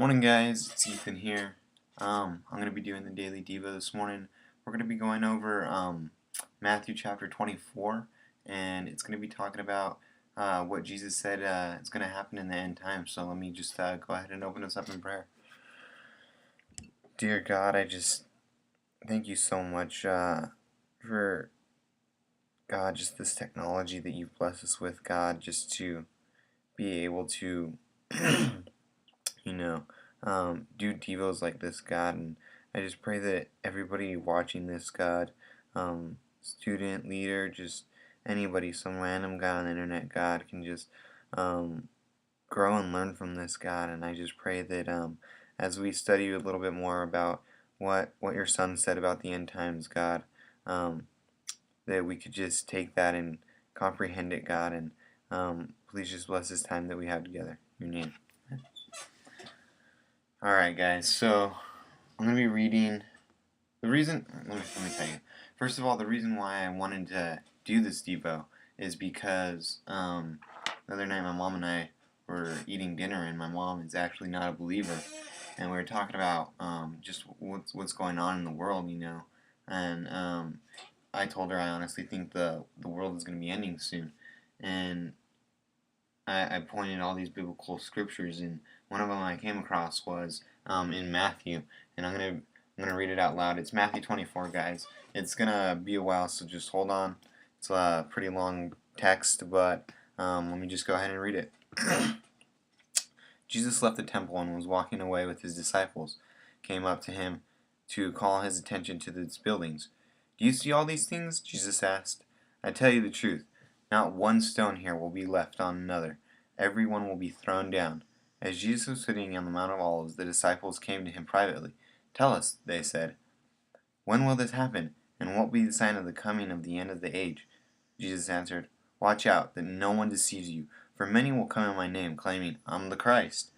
Morning guys, it's Ethan here. I'm going to be doing the Daily Devo this morning. We're going to be going over Matthew chapter 24, and it's going to be talking about what Jesus said is going to happen in the end times. So let me just go ahead and open us up in prayer. Dear God, I just thank you so much for, God, just this technology that you've blessed us with, God, just to be able to do devos like this, God, and I just pray that everybody watching this, God, student, leader, just anybody, some random guy on the internet, God, can just grow and learn from this, God, and I just pray that as we study a little bit more about what your Son said about the end times, God, that we could just take that and comprehend it, God, and please just bless this time that we have together. In your name. Alright guys, so I'm going to be reading the reason, let me tell you. First of all, the reason why I wanted to do this Devo is because the other night my mom and I were eating dinner, and my mom is actually not a believer, and we were talking about just what's going on in the world, and I told her I honestly think the world is going to be ending soon, and I pointed all these biblical scriptures, and one of them I came across was in Matthew, and I'm gonna read it out loud. It's Matthew 24, guys. It's gonna be a while, so just hold on. It's a pretty long text, but let me just go ahead and read it. Jesus left the temple and was walking away with his disciples. Came up to him to call his attention to its buildings. "Do you see all these things?" Jesus asked. "I tell you the truth. Not one stone here will be left on another. Every one will be thrown down." As Jesus was sitting on the Mount of Olives, the disciples came to him privately. "Tell us," they said, "when will this happen, and what will be the sign of the coming of the end of the age?" Jesus answered, "Watch out that no one deceives you, for many will come in my name, claiming, 'I'm the Christ,'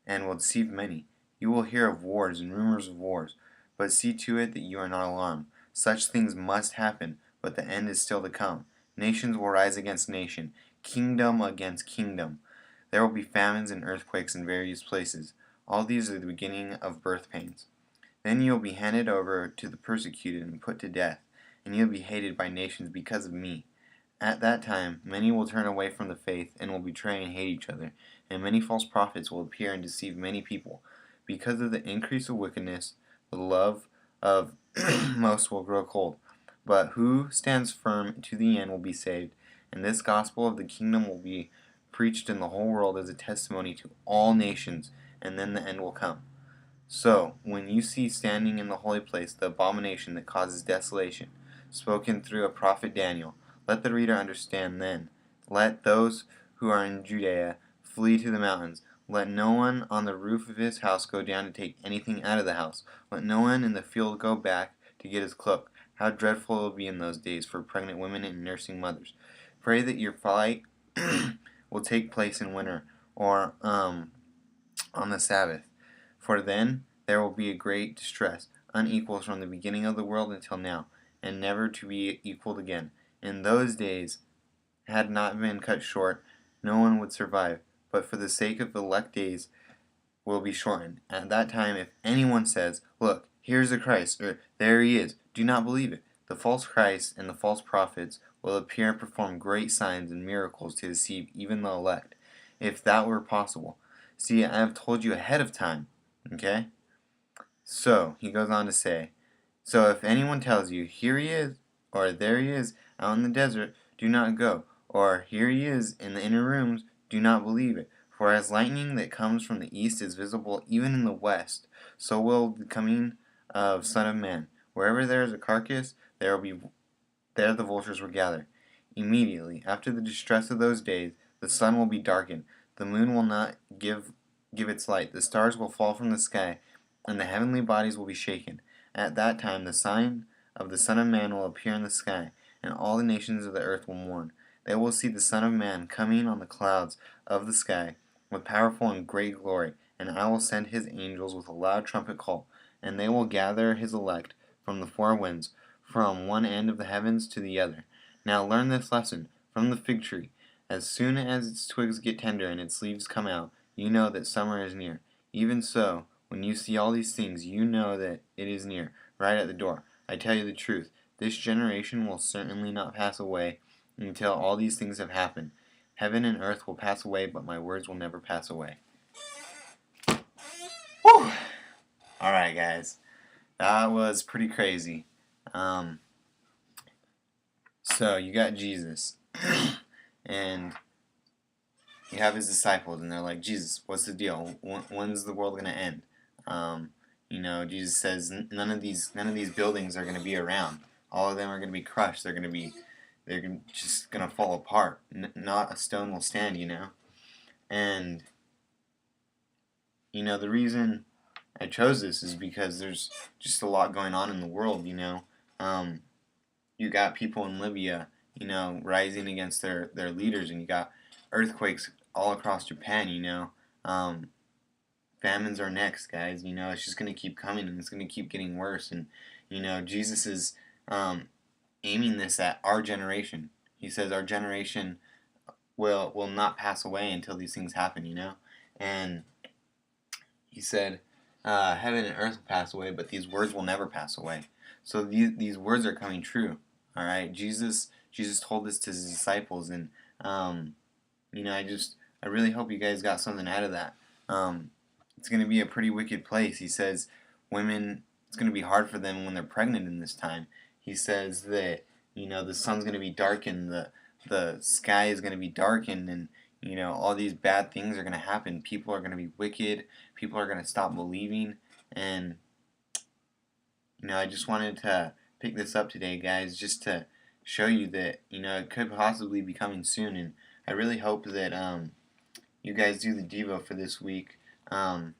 and will deceive many. You will hear of wars and rumors of wars, but see to it that you are not alarmed. Such things must happen, but the end is still to come. Nations will rise against nation, kingdom against kingdom. There will be famines and earthquakes in various places. All these are the beginning of birth pains. Then you will be handed over to the persecuted and put to death, and you will be hated by nations because of me. At that time, many will turn away from the faith and will betray and hate each other, and many false prophets will appear and deceive many people. Because of the increase of wickedness, the love of most will grow cold. But who stands firm to the end will be saved, and this gospel of the kingdom will be preached in the whole world as a testimony to all nations, and then the end will come. So, when you see standing in the holy place the abomination that causes desolation, spoken through a prophet Daniel, let the reader understand then. Let those who are in Judea flee to the mountains. Let no one on the roof of his house go down to take anything out of the house. Let no one in the field go back to get his cloak. How dreadful it will be in those days for pregnant women and nursing mothers. Pray that your flight will take place in winter, or on the Sabbath. For then there will be a great distress, unequaled from the beginning of the world until now, and never to be equaled again. In those days, had not been cut short, no one would survive, but for the sake of the elect days will be shortened. At that time, if anyone says, 'Look, here's the Christ,' or 'There he is,' do not believe it. The false Christ and the false prophets will appear and perform great signs and miracles to deceive even the elect, if that were possible. See, I have told you ahead of time." Okay? So, he goes on to say, "So if anyone tells you, 'Here he is,' or 'There he is out in the desert,' do not go, or 'Here he is in the inner rooms,' do not believe it. For as lightning that comes from the east is visible even in the west, so will the coming of Son of Man. Wherever there is a carcass, there the vultures will gather. Immediately after the distress of those days, the sun will be darkened, the moon will not give its light, the stars will fall from the sky, and the heavenly bodies will be shaken. At that time the sign of the Son of Man will appear in the sky, and all the nations of the earth will mourn. They will see the Son of Man coming on the clouds of the sky with powerful and great glory, and I will send his angels with a loud trumpet call, and they will gather his elect from the four winds, from one end of the heavens to the other. Now learn this lesson from the fig tree. As soon as its twigs get tender and its leaves come out, you know that summer is near. Even so, when you see all these things, you know that it is near, right at the door. I tell you the truth, this generation will certainly not pass away until all these things have happened. Heaven and earth will pass away, but my words will never pass away. Whew! Alright, guys. That was pretty crazy. So, you got Jesus. And you have his disciples, and they're like, Jesus, what's the deal? When's the world going to end? Jesus says none of these buildings are going to be around. All of them are going to be crushed. They're just going to fall apart. Not a stone will stand. And the reason I chose this is because there's just a lot going on in the world. You got people in Libya, rising against their leaders, and you got earthquakes all across Japan. Famines are next, guys. It's just going to keep coming, and it's going to keep getting worse. And Jesus is aiming this at our generation. He says our generation will not pass away until these things happen. And he said heaven and earth will pass away, but these words will never pass away. So these words are coming true. All right, Jesus told this to his disciples, and I really hope you guys got something out of that. It's going to be a pretty wicked place. He says women, it's going to be hard for them when they're pregnant in this time. He says that the sun's going to be darkened, the sky is going to be darkened, and all these bad things are going to happen. People are going to be wicked. People are going to stop believing, and I just wanted to pick this up today, guys, just to show you that it could possibly be coming soon. And I really hope that you guys do the Devo for this week. Let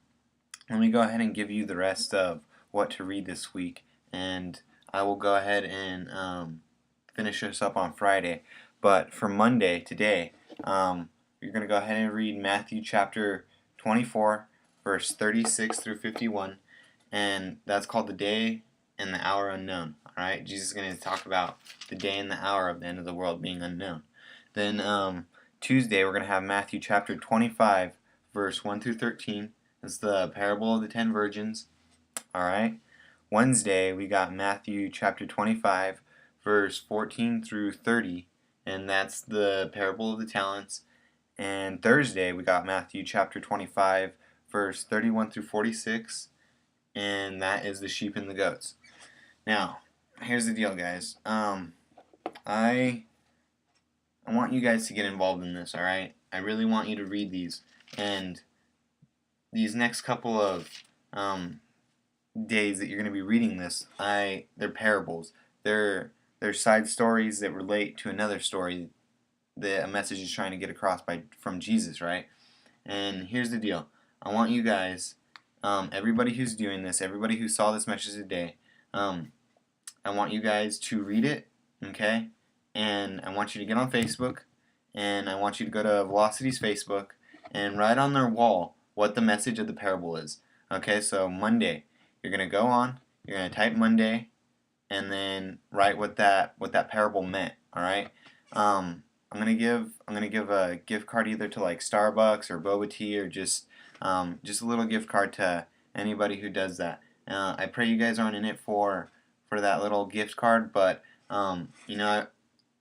me go ahead and give you the rest of what to read this week, and I will go ahead and finish this up on Friday. But for Monday, today, you're going to go ahead and read Matthew chapter 24, verse 36 through 51, and that's called the day and the hour unknown. Alright, Jesus is going to talk about the day and the hour of the end of the world being unknown. Then Tuesday, we're going to have Matthew chapter 25, verse 1 through 13. That's the parable of the 10 virgins. Alright. Wednesday, we got Matthew chapter 25, verse 14 through 30, and that's the parable of the talents. And Thursday, we got Matthew chapter 25, verse 31 through 46, and that is the sheep and the goats. Now, here's the deal, guys. I want you guys to get involved in this, alright? I really want you to read these. And these next couple of days that you're going to be reading this, they're parables. They're side stories that relate to another story that a message is trying to get across from Jesus, right? And here's the deal. I want you guys, everybody who's doing this, everybody who saw this message today, I want you guys to read it, okay? And I want you to get on Facebook, and I want you to go to Velocity's Facebook and write on their wall what the message of the parable is. Okay, so Monday, you're going to go on, you're going to type Monday, and then write what that parable meant, alright? I'm gonna give a gift card either to like Starbucks or Boba Tea, or just a little gift card to anybody who does that. I pray you guys aren't in it for that little gift card, but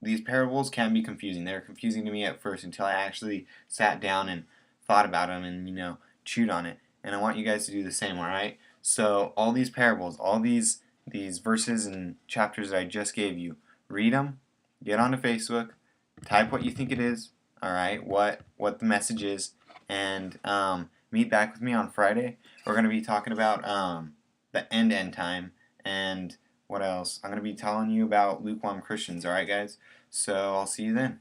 these parables can be confusing. They were confusing to me at first until I actually sat down and thought about them and chewed on it. And I want you guys to do the same, alright? So all these parables, all these verses and chapters that I just gave you, read them, get onto Facebook, type what you think it is, alright, what the message is, and meet back with me on Friday. We're going to be talking about the end time, and what else? I'm going to be telling you about lukewarm Christians, alright guys? So I'll see you then.